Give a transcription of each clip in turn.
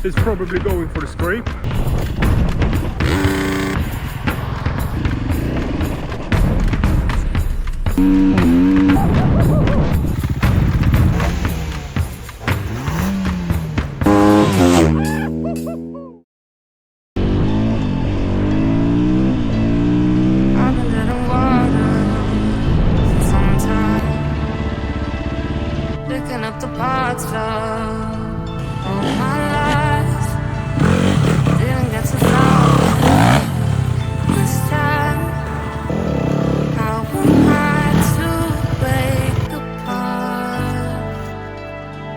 He's probably going for the scrape. Picking up the parts of my life. Didn't get to fall this time. How am I to break apart?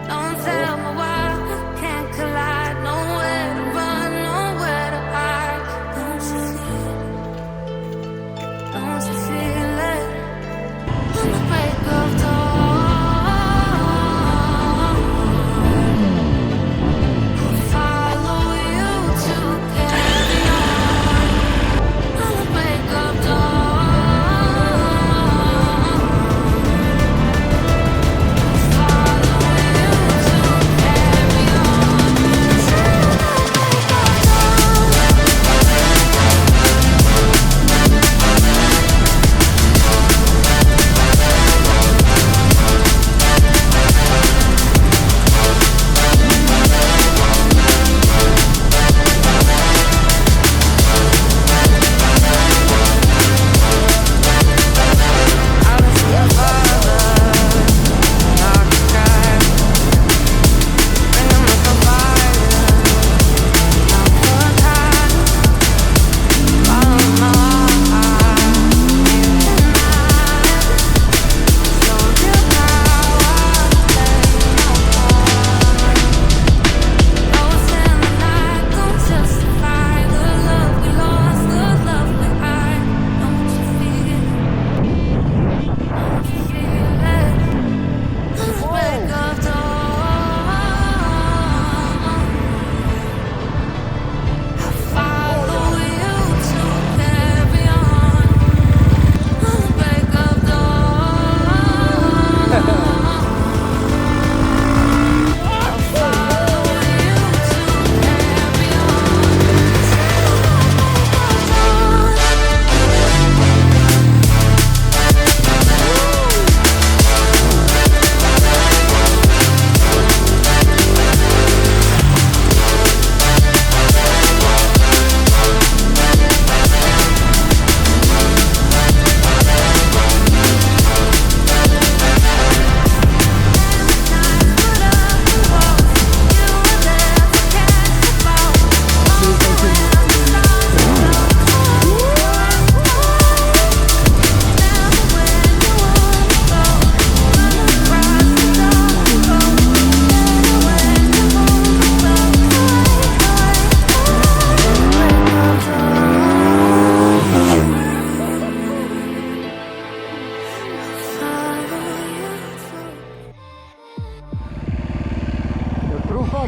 Don't tell me why I can't collide. Nowhere to run, nowhere to hide. Don't you feel it? On the break of dawn.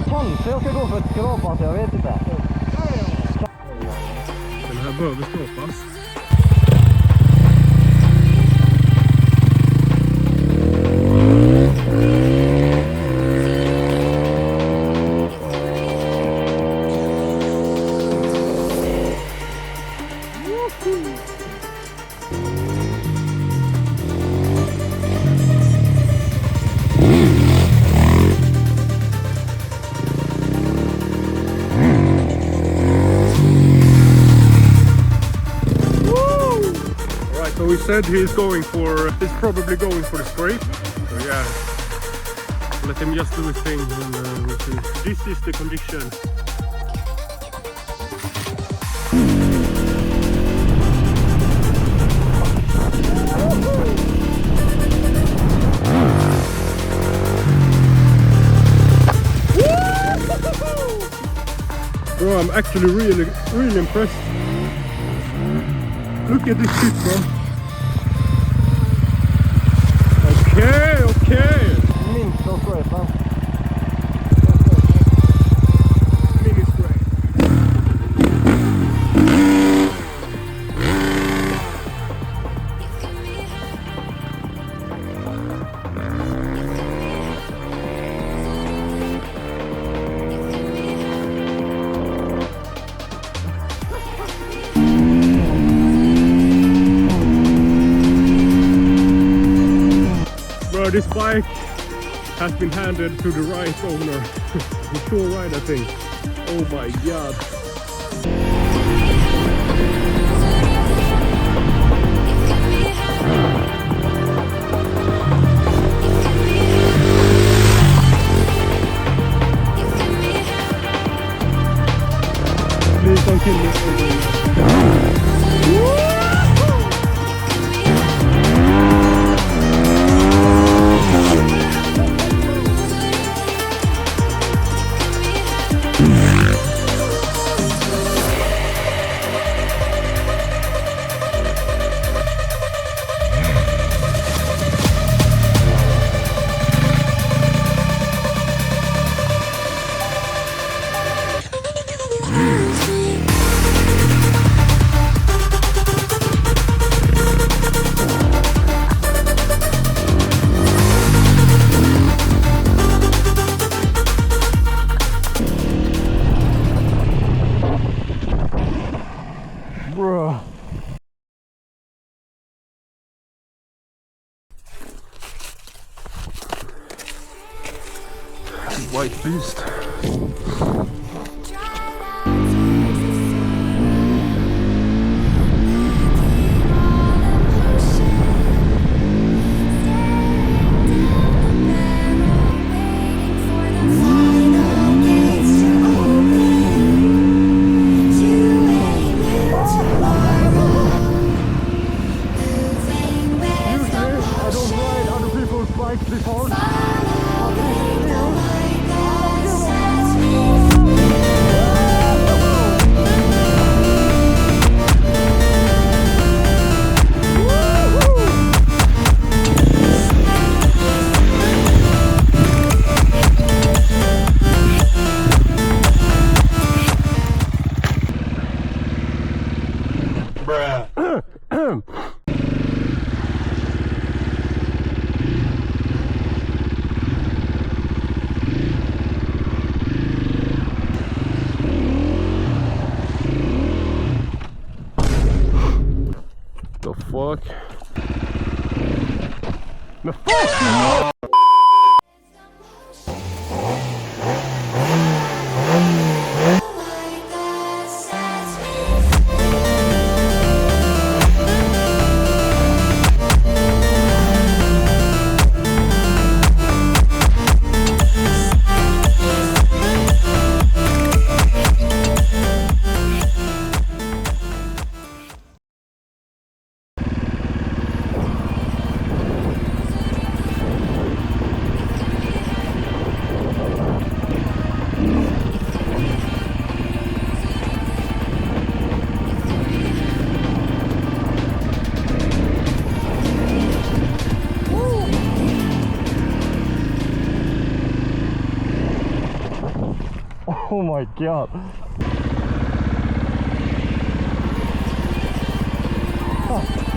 Kanske jag ska gå för ett skrapas, jag vet inte. Den här behöver skrapas. So he said he's probably going for the scrape. So yeah, let him just do his thing. And, we'll see. This is the condition. Bro, I'm actually really impressed. Look at this shit, bro. Okay. Minst av scrapen. Mini scrape. bike has been handed to the right owner. The sure right, I think. Oh my god. Please don't kill me. Bro. White beast. Before. The fuck? The fuck? Oh my god. Oh.